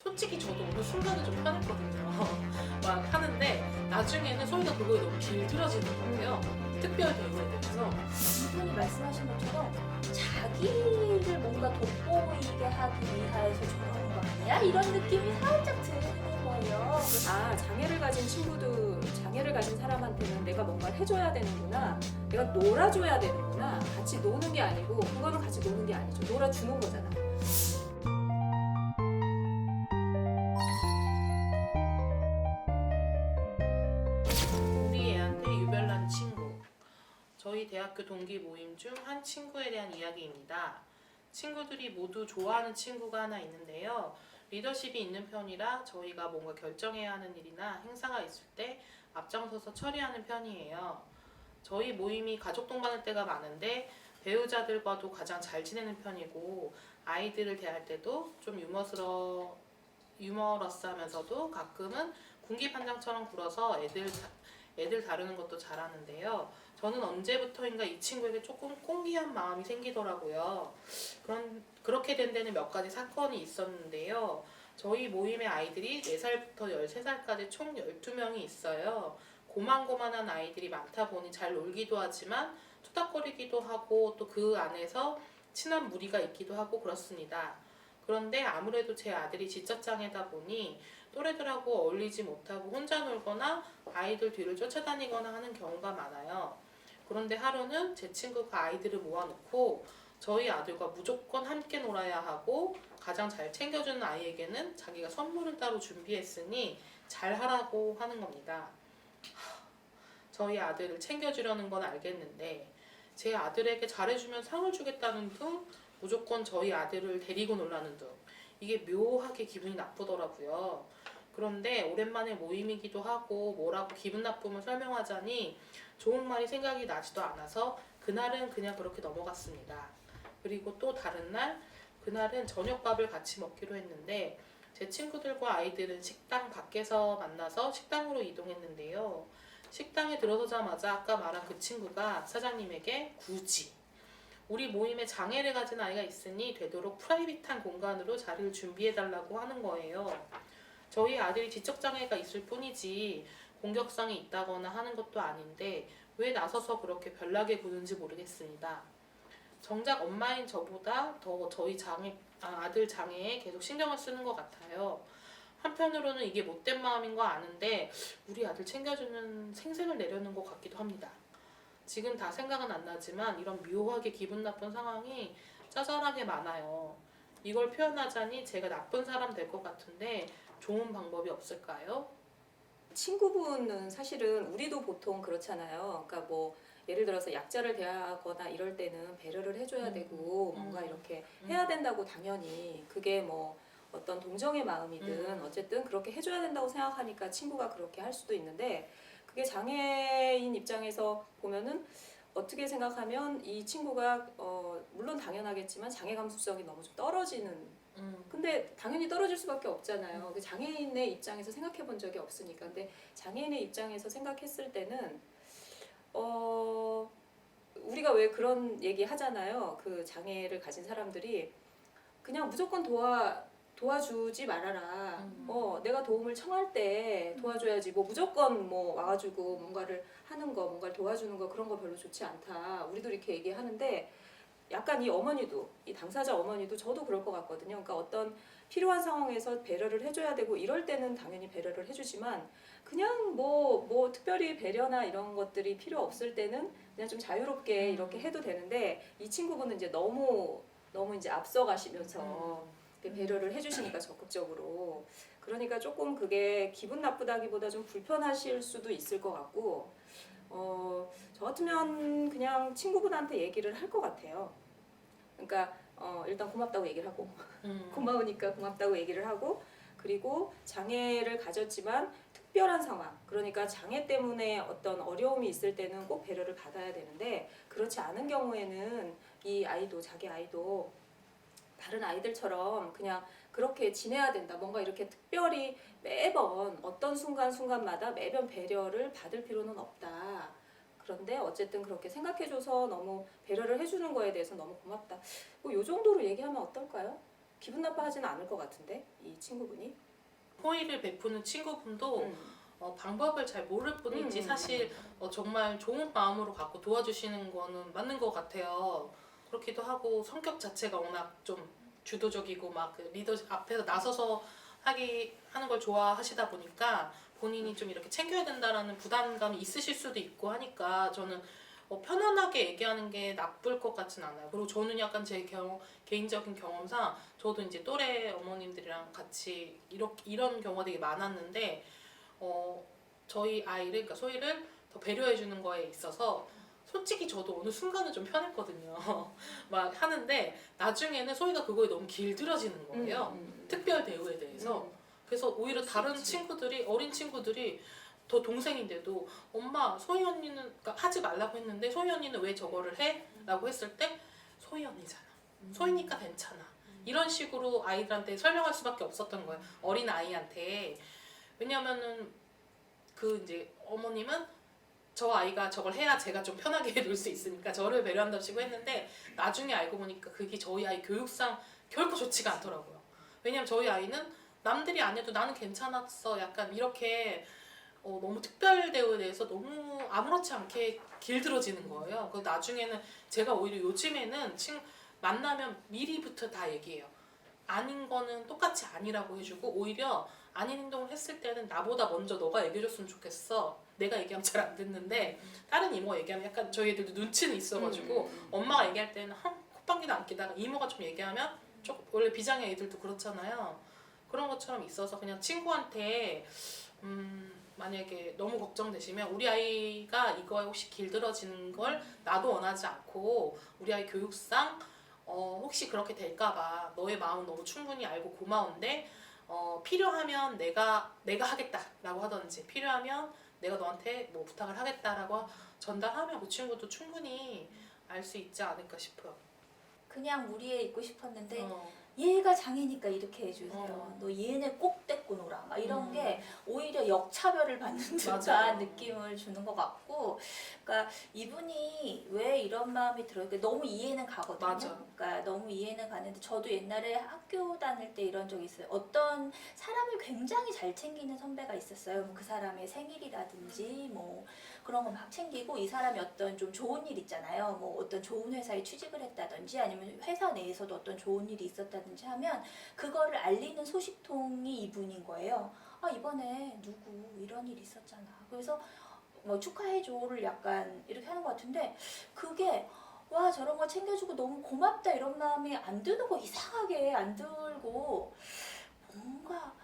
솔직히 저도 어느 순간은 좀 편했거든요. 막 하는데 나중에는 소리가 그거에 너무 길들여지는 거예요. 특별 대우에 대해서. 이분이 말씀하신 것처럼 자기를 뭔가 돋보이게 하기 위해서 저러는 거 아니야? 이런 느낌이 살짝 드는 거예요. 아, 장애를 가진 친구도, 장애를 가진 사람한테는 내가 뭔가를 해줘야 되는구나, 내가 놀아줘야 되는구나. 같이 노는 게 아니고, 그거는 같이 노는 게 아니죠. 놀아주는 거잖아. 우리 애한테 유별난 친구. 저희 대학교 동기 모임 중 한 친구에 대한 이야기입니다. 친구들이 모두 좋아하는 친구가 하나 있는데요. 리더십이 있는 편이라 저희가 뭔가 결정해야 하는 일이나 행사가 있을 때 앞장서서 처리하는 편이에요. 저희 모임이 가족 동반일 때가 많은데 배우자들과도 가장 잘 지내는 편이고, 아이들을 대할 때도 좀 유머러스하면서도 가끔은 군기반장처럼 굴어서 애들 다루는 것도 잘하는데요. 저는 언제부터인가 이 친구에게 조금 꽁기한 마음이 생기더라고요. 그렇게 된 데는 몇 가지 사건이 있었는데요. 저희 모임의 아이들이 4살부터 13살까지 총 12명이 있어요. 고만고만한 아이들이 많다 보니 잘 놀기도 하지만 투닥거리기도 하고, 또 그 안에서 친한 무리가 있기도 하고 그렇습니다. 그런데 아무래도 제 아들이 지적장애다 보니 또래들하고 어울리지 못하고 혼자 놀거나 아이들 뒤를 쫓아다니거나 하는 경우가 많아요. 그런데 하루는 제 친구가 아이들을 모아놓고 저희 아들과 무조건 함께 놀아야 하고, 가장 잘 챙겨주는 아이에게는 자기가 선물을 따로 준비했으니 잘하라고 하는 겁니다. 저희 아들을 챙겨주려는 건 알겠는데 제 아들에게 잘해주면 상을 주겠다는 등 무조건 저희 아들을 데리고 놀라는 등, 이게 묘하게 기분이 나쁘더라고요. 그런데 오랜만에 모임이기도 하고 뭐라고 기분 나쁨을 설명하자니 좋은 말이 생각이 나지도 않아서 그날은 그냥 그렇게 넘어갔습니다. 그리고 또 다른 날, 그날은 저녁밥을 같이 먹기로 했는데 제 친구들과 아이들은 식당 밖에서 만나서 식당으로 이동했는데요. 식당에 들어서자마자 아까 말한 그 친구가 사장님에게 굳이 우리 모임에 장애를 가진 아이가 있으니 되도록 프라이빗한 공간으로 자리를 준비해달라고 하는 거예요. 저희 아들이 지적장애가 있을 뿐이지 공격성이 있다거나 하는 것도 아닌데 왜 나서서 그렇게 별나게 구는지 모르겠습니다. 정작 엄마인 저보다 더 저희 아들 장애에 계속 신경을 쓰는 것 같아요. 한편으로는 이게 못된 마음인 거 아는데 우리 아들 챙겨주는 생색을 내려는 것 같기도 합니다. 지금 다 생각은 안 나지만 이런 묘하게 기분 나쁜 상황이 짜잘하게 많아요. 이걸 표현하자니 제가 나쁜 사람 될 것 같은데 좋은 방법이 없을까요? 친구분은 사실은 우리도 보통 그렇잖아요. 그러니까 뭐 예를 들어서 약자를 대하거나 이럴 때는 배려를 해줘야 되고 뭔가 이렇게 해야 된다고, 당연히 그게 뭐 어떤 동정의 마음이든 어쨌든 그렇게 해줘야 된다고 생각하니까 친구가 그렇게 할 수도 있는데, 그게 장애인 입장에서 보면은 어떻게 생각하면 이 친구가 물론 당연하겠지만 장애 감수성이 너무 좀 떨어지는, 근데 당연히 떨어질 수밖에 없잖아요. 그 장애인의 입장에서 생각해 본 적이 없으니까. 근데 장애인의 입장에서 생각했을 때는 우리가 왜 그런 얘기 하잖아요. 그 장애를 가진 사람들이 그냥 무조건 도와주지 말아라. 내가 도움을 청할 때 도와줘야지. 뭐 무조건 뭐 와가지고 뭔가를 하는 거, 뭔가를 도와주는 거, 그런 거 별로 좋지 않다. 우리도 이렇게 얘기하는데, 약간 이 어머니도, 이 당사자 어머니도 저도 그럴 것 같거든요. 그러니까 어떤 필요한 상황에서 배려를 해줘야 되고 이럴 때는 당연히 배려를 해주지만, 그냥 뭐 특별히 배려나 이런 것들이 필요 없을 때는 그냥 좀 자유롭게 이렇게 해도 되는데, 이 친구분은 이제 너무 이제 앞서가시면서 배려를 해주시니까 적극적으로, 그러니까 조금 그게 기분 나쁘다기보다 좀 불편하실 수도 있을 것 같고, 저 같으면 그냥 친구분한테 얘기를 할 것 같아요. 그러니까 일단 고맙다고 얘기를 하고 고마우니까 고맙다고 얘기를 하고, 그리고 장애를 가졌지만 특별한 상황, 그러니까 장애 때문에 어떤 어려움이 있을 때는 꼭 배려를 받아야 되는데, 그렇지 않은 경우에는 이 아이도, 자기 아이도 다른 아이들처럼 그냥 그렇게 지내야 된다. 뭔가 이렇게 특별히 매번 어떤 순간순간마다 매번 배려를 받을 필요는 없다. 그런데 어쨌든 그렇게 생각해줘서 너무 배려를 해주는 거에 대해서 너무 고맙다. 뭐 이 정도로 얘기하면 어떨까요? 기분 나빠하지는 않을 것 같은데 이 친구분이. 호의를 베푸는 친구분도 방법을 잘 모를 뿐이지 사실 정말 좋은 마음으로 갖고 도와주시는 거는 맞는 것 같아요. 그렇기도 하고 성격 자체가 워낙 좀 주도적이고 막 그 리더 앞에서 나서서 하는 걸 좋아하시다 보니까 본인이 좀 이렇게 챙겨야 된다라는 부담감이 있으실 수도 있고 하니까 저는 편안하게 얘기하는 게 나쁠 것 같진 않아요. 그리고 저는 약간 제 개인적인 경험상 저도 이제 또래 어머님들이랑 같이 이런 경우가 되게 많았는데 저희 아이를, 그러니까 소희를 더 배려해 주는 거에 있어서 솔직히 저도 어느 순간은 좀 편했거든요. 막 하는데 나중에는 소희가 그거에 너무 길들여지는 거예요. 특별 대우에 대해서. 그래서 오히려 다른 친구들이, 어린 친구들이 더 동생인데도 엄마 소희 언니는, 그러니까 하지 말라고 했는데 소희 언니는 왜 저거를 해? 라고 했을 때 소희 언니잖아. 소희니까 괜찮아. 이런 식으로 아이들한테 설명할 수밖에 없었던 거예요. 어린 아이한테. 왜냐면은 그 이제 어머님은 저 아이가 저걸 해야 제가 좀 편하게 놀 수 있으니까 저를 배려한다고 했는데 나중에 알고 보니까 그게 저희 아이 교육상 결코 좋지가 않더라고요. 왜냐면 저희 아이는 남들이 안 해도 나는 괜찮았어. 약간 이렇게 너무 특별 대우에 대해서 너무 아무렇지 않게 길들어지는 거예요. 그래서 나중에는 제가 오히려 요즘에는 만나면 미리부터 다 얘기해요. 아닌 거는 똑같이 아니라고 해주고 오히려 아닌 행동을 했을 때는 나보다 먼저 너가 얘기해줬으면 좋겠어. 내가 얘기하면 잘 안 듣는데 다른 이모가 얘기하면 약간 저희 애들도 눈치는 있어가지고 엄마가 얘기할 때는 콧방귀도 안 끼다가 이모가 좀 얘기하면 조금 원래 비장의 애들도 그렇잖아요. 그런 것처럼 있어서 그냥 친구한테 만약에 너무 걱정되시면 우리 아이가 이거에 혹시 길들어지는 걸 나도 원하지 않고 우리 아이 교육상 혹시 그렇게 될까봐 너의 마음 너무 충분히 알고 고마운데 필요하면 내가 하겠다라고 하든지 필요하면 내가 너한테 뭐 부탁을 하겠다라고 전달하면 그 친구도 충분히 알 수 있지 않을까 싶어요. 그냥 우리 애 있고 싶었는데 얘가 장애니까 이렇게 해주세요. 너 얘네 꼭 데리고 놀아. 막 이런 게 오히려 역차별을 받는 듯한 맞아요. 느낌을 주는 것 같고, 그러니까 이분이 왜 이런 마음이 들어요? 그러니까 너무 이해는 가거든요. 맞아. 그러니까 너무 이해는 가는데 저도 옛날에 학교 다닐 때 이런 적이 있어요. 어떤 사람을 굉장히 잘 챙기는 선배가 있었어요. 뭐그 사람의 생일이라든지 뭐 그런 거 막 챙기고 이 사람이 어떤 좀 좋은 일 있잖아요. 뭐 어떤 좋은 회사에 취직을 했다든지 아니면 회사 내에서도 어떤 좋은 일이 있었다든지 하면 그거를 알리는 소식통이 이분인 거예요. 아 이번에 누구 이런 일 있었잖아. 그래서 뭐 축하해줘를 약간 이렇게 하는 것 같은데 그게 와 저런 거 챙겨주고 너무 고맙다 이런 마음이 안 드는 거 이상하게 안 들고 뭔가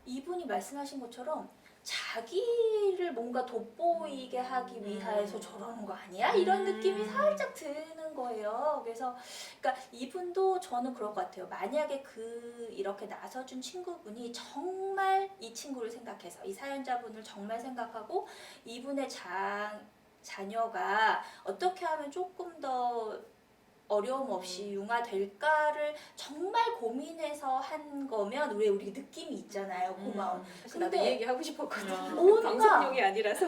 이분이 말씀하신 것처럼 자기를 뭔가 돋보이게 하기 위해서 저러는 거 아니야? 이런 느낌이 살짝 드는 거예요. 그래서 그러니까 이분도 저는 그럴 것 같아요. 만약에 이렇게 나서준 친구분이 정말 이 친구를 생각해서 이 사연자분을 정말 생각하고 이분의 자녀가 어떻게 하면 조금 더 어려움 없이 융화될까를 정말 고민해서 한 거면 우리 느낌이 있잖아요. 고마운. 사실 나도 이 근데 얘기 하고 싶었거든. 뭔가 방송용이 아니라서.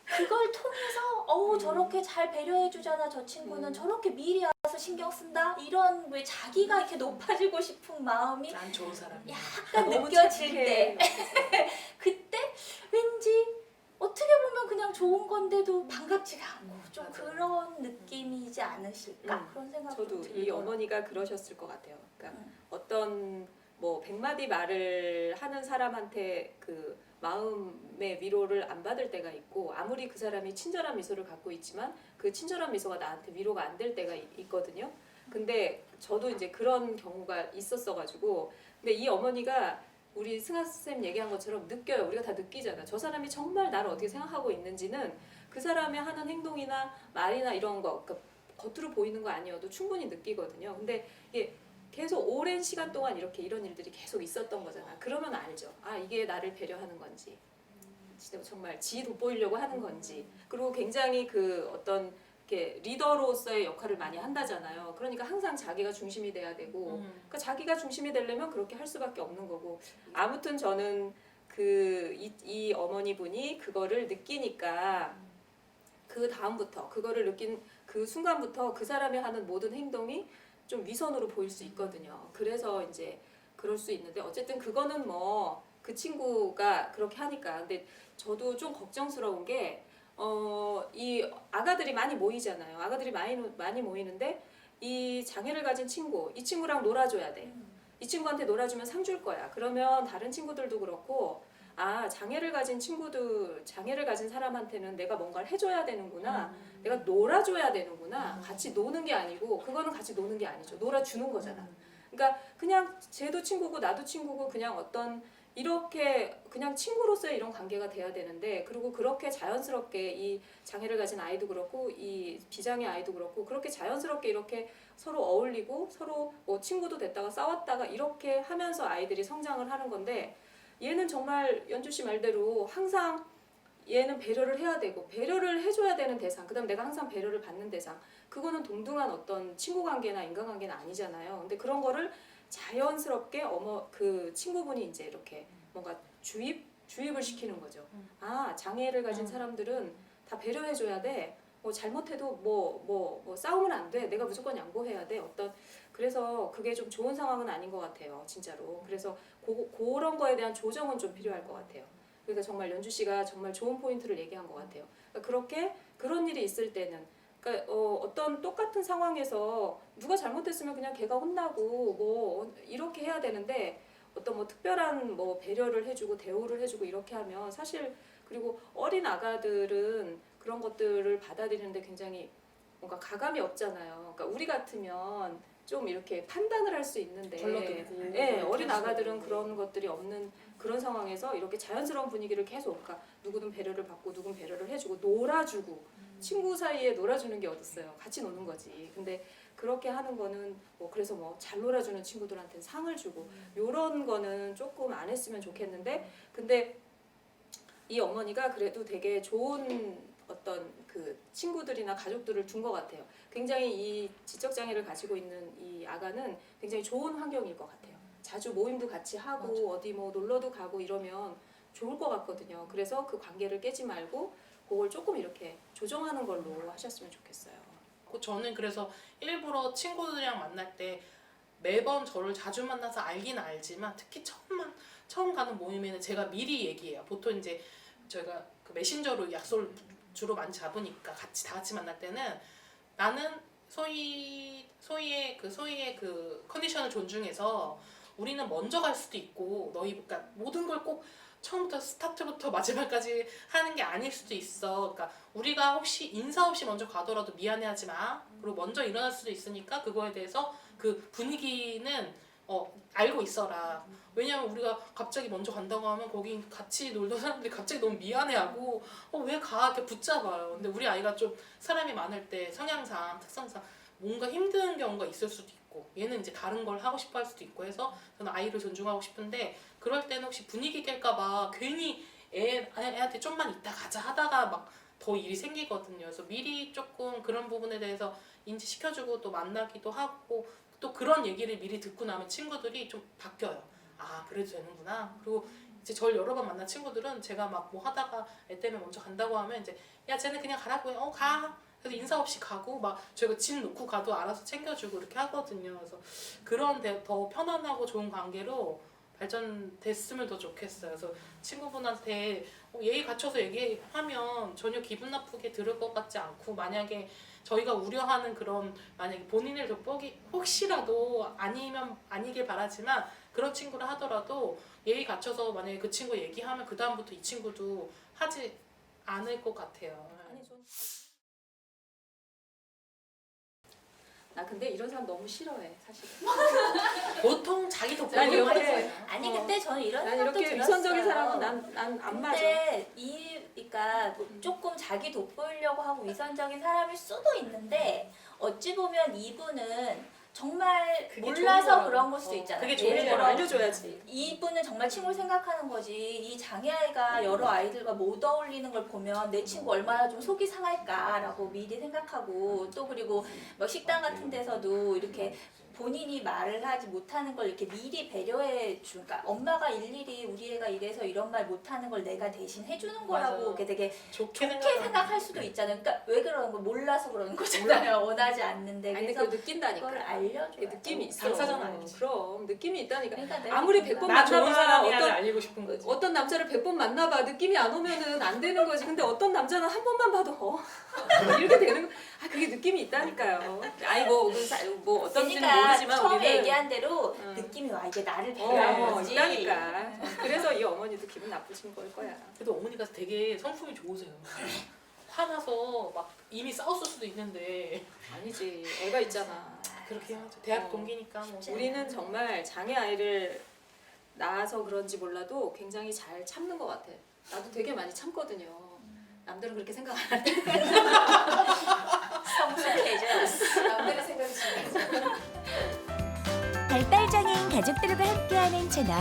그걸 통해서 저렇게 잘 배려해 주잖아 저 친구는 저렇게 미리 와서 신경 쓴다 이런 왜 자기가 이렇게 높아지고 싶은 마음이 난 좋은 사람이야. 약간 너무 느껴질 착해. 때 그때 왠지 어떻게 보면 그냥 좋은 건데도 반갑지가 않고 좀 맞아요. 그런 느낌이지 않으실까 그런 생각이 저도 좀 이 들어요. 어머니가 그러셨을 것 같아요. 그러니까 어떤 뭐 100마디 말을 하는 사람한테 그 마음의 위로를 안 받을 때가 있고 아무리 그 사람이 친절한 미소를 갖고 있지만 그 친절한 미소가 나한테 위로가 안 될 때가 있거든요. 근데 저도 이제 그런 경우가 있었어가지고 근데 이 어머니가 우리 승아 쌤 얘기한 것처럼 느껴요. 우리가 다 느끼잖아. 저 사람이 정말 나를 어떻게 생각하고 있는지는 그 사람이 하는 행동이나 말이나 이런 거 그러니까 겉으로 보이는 거 아니어도 충분히 느끼거든요. 근데 이게 계속 오랜 시간 동안 이런 일들이 계속 있었던 거잖아. 그러면 알죠. 아 이게 나를 배려하는 건지, 진짜 정말 지 돋보이려고 하는 건지. 그리고 굉장히 그 어떤 이렇게 리더로서의 역할을 많이 한다잖아요. 그러니까 항상 자기가 중심이 돼야 되고, 그러니까 자기가 중심이 되려면 그렇게 할 수밖에 없는 거고. 아무튼 저는 이 어머니분이 그거를 느끼니까 그 다음부터 그거를 느낀 그 순간부터 그 사람이 하는 모든 행동이 좀 위선으로 보일 수 있거든요. 그래서 이제 그럴 수 있는데 어쨌든 그거는 뭐 그 친구가 그렇게 하니까. 근데 저도 좀 걱정스러운 게 이 아가들이 많이 모이잖아요. 아가들이 많이 모이는데 이 장애를 가진 친구, 이 친구랑 놀아줘야 돼. 이 친구한테 놀아주면 상 줄 거야. 그러면 다른 친구들도 그렇고 아 장애를 가진 장애를 가진 사람한테는 내가 뭔가를 해줘야 되는구나. 내가 놀아줘야 되는구나. 같이 노는 게 아니고 그거는 같이 노는 게 아니죠. 놀아주는 거잖아. 그러니까 그냥 쟤도 친구고 나도 친구고 그냥 어떤 이렇게 그냥 친구로서의 이런 관계가 돼야 되는데 그리고 그렇게 자연스럽게 이 장애를 가진 아이도 그렇고 이 비장애 아이도 그렇고 그렇게 자연스럽게 이렇게 서로 어울리고 서로 뭐 친구도 됐다가 싸웠다가 이렇게 하면서 아이들이 성장을 하는 건데 얘는 정말 연주 씨 말대로 항상 얘는 배려를 해야 되고 배려를 해줘야 되는 대상 그다음 내가 항상 배려를 받는 대상 그거는 동등한 어떤 친구 관계나 인간 관계는 아니잖아요. 근데 그런 거를 자연스럽게 그 친구분이 이제 이렇게 뭔가 주입을 시키는 거죠. 아 장애를 가진 사람들은 다 배려해줘야 돼. 뭐 잘못해도 뭐 싸우면 안 돼. 내가 무조건 양보해야 돼. 그래서 그게 좀 좋은 상황은 아닌 것 같아요. 진짜로. 그래서 그런 거에 대한 조정은 좀 필요할 것 같아요. 그러니까 정말 연주 씨가 정말 좋은 포인트를 얘기한 것 같아요. 그러니까 그런 일이 있을 때는 그러니까 어떤 똑같은 상황에서 누가 잘못했으면 그냥 걔가 혼나고 뭐 이렇게 해야 되는데 어떤 뭐 특별한 뭐 배려를 해주고 대우를 해주고 이렇게 하면 사실 그리고 어린 아가들은 그런 것들을 받아들이는데 굉장히 뭔가 가감이 없잖아요. 그러니까 우리 같으면 좀 이렇게 판단을 할 수 있는데 걸러들고 네, 어린 아가들은 그런 것들이 없는 그런 상황에서 이렇게 자연스러운 분위기를 계속 그러니까 누구든 배려를 받고 누군 배려를 해주고 놀아주고 친구 사이에 놀아주는 게 어딨어요. 같이 노는 거지. 근데 그렇게 하는 거는 뭐 그래서 뭐 잘 놀아주는 친구들한테 상을 주고 요런 거는 조금 안 했으면 좋겠는데 근데 이 어머니가 그래도 되게 좋은 어떤 그 친구들이나 가족들을 둔 것 같아요. 굉장히 이 지적 장애를 가지고 있는 이 아가는 굉장히 좋은 환경일 것 같아요. 자주 모임도 같이 하고 맞아. 어디 뭐 놀러도 가고 이러면 좋을 것 같거든요. 그래서 그 관계를 깨지 말고 그걸 조금 이렇게 조정하는 걸로 하셨으면 좋겠어요. 저는 그래서 일부러 친구들이랑 만날 때 매번 저를 자주 만나서 알긴 알지만 특히 처음 가는 모임에는 제가 미리 얘기해요. 보통 이제 저희가 그 메신저로 약속을 주로 많이 잡으니까 다 같이 만날 때는 나는 소희의 그 컨디션을 존중해서 우리는 먼저 갈 수도 있고 그러니까 모든 걸 꼭 처음부터 스타트부터 마지막까지 하는 게 아닐 수도 있어. 그러니까 우리가 혹시 인사 없이 먼저 가더라도 미안해하지 마. 그리고 먼저 일어날 수도 있으니까 그거에 대해서 그 분위기는 알고 있어라. 왜냐면 우리가 갑자기 먼저 간다고 하면 거기 같이 놀던 사람들이 갑자기 너무 미안해하고 왜 가? 이렇게 붙잡아요. 근데 우리 아이가 좀 사람이 많을 때 성향상 특성상 뭔가 힘든 경우가 있을 수도 있고 얘는 이제 다른 걸 하고 싶어 할 수도 있고 해서 저는 아이를 존중하고 싶은데 그럴 때는 혹시 분위기 깰까봐 괜히 애한테 좀만 이따 가자 하다가 막 더 일이 생기거든요. 그래서 미리 조금 그런 부분에 대해서 인지시켜주고 또 만나기도 하고 또 그런 얘기를 미리 듣고 나면 친구들이 좀 바뀌어요. 아 그래도 되는구나. 그리고 이제 저를 여러 번 만난 친구들은 제가 막 뭐 하다가 애 때문에 먼저 간다고 하면 이제 야 쟤는 그냥 가라고 해. 가. 그래서 인사 없이 가고 막 저희가 짐 놓고 가도 알아서 챙겨주고 이렇게 하거든요. 그래서 그런 더 편안하고 좋은 관계로 발전됐으면 더 좋겠어요. 그래서 친구분한테 예의 갖춰서 얘기하면 전혀 기분 나쁘게 들을 것 같지 않고 만약에 저희가 우려하는 그런 만약에 본인을 돋보기 혹시라도 아니길 바라지만 그런 친구를 하더라도 예의 갖춰서 만약에 그 친구 얘기하면 그 다음부터 이 친구도 하지 않을 것 같아요. 아니 나 근데 이런 사람 너무 싫어해 사실은. 보통 자기 난 돋보기 이렇게 아니 어. 근데 저는 이런 난 생각도 이렇게 들었어요. 위선적인 사람은 난 안 맞아. 근데 그러니까 조금 자기 돋보이려고 하고 위선적인 사람일 수도 있는데 어찌 보면 이분은 정말 그게 몰라서 좋은 그런 거라고. 걸 수도 있잖아요. 그게 예를 좋은 들어 거라고. 알려줘야지. 이분은 정말 친구를 생각하는 거지. 이 장애아이가 여러 아이들과 못 어울리는 걸 보면 내 친구 얼마나 좀 속이 상할까라고 미리 생각하고 또 그리고 뭐 식당 같은 데서도 이렇게 본인이 말을 하지 못하는 걸 이렇게 미리 배려해 주. 그러니까 엄마가 일일이 우리 애가 이래서 이런 말 못하는 걸 내가 대신 해주는 거라고 맞아요. 이렇게 되게 좋게 좋게 생각할 수도 있잖아요. 그러니까 왜 그러는 거 몰라서 그러는 거잖아요. 원하지 않는데. 아니 근데 그래서 그걸 느낀다니까. 그걸 알려줘요. 그 느낌이 있어. 당사자는 알지. 그럼 느낌이 있다니까. 그러니까 내가 아무리 느낀다. 100번 나 좋은 만나봐, 사람이야를 어떤- 알리고 싶은 거지. 어떤 남자를 100번 만나봐 느낌이 안 오면은 안 되는 거지. 근데 어떤 남자는 한 번만 봐도 이렇게 되는 거. 아 그게 느낌이 있다니까요. 아니 뭐 어떤지는 그러니까 모르지만 처음에 우리는 얘기한 대로 응. 느낌이 와. 이게 나를 배려한 거지. 있다니까. 그래서 이 어머니도 기분 나쁘신 걸 거야. 그래도 어머니가 되게 성품이 좋으세요. 화나서 막 이미 싸웠을 수도 있는데 아니지. 애가 있잖아. 그렇게 하죠. 대학 어. 동기니까 뭐. 우리는 정말 장애 아이를 낳아서 그런지 몰라도 굉장히 잘 참는 것 같아. 나도 되게 많이 참거든요. 남들은 그렇게 생각 안 하는데 성숙해져. 남들의 생각이 중요하지. 발달장애인 가족들과 함께하는 채널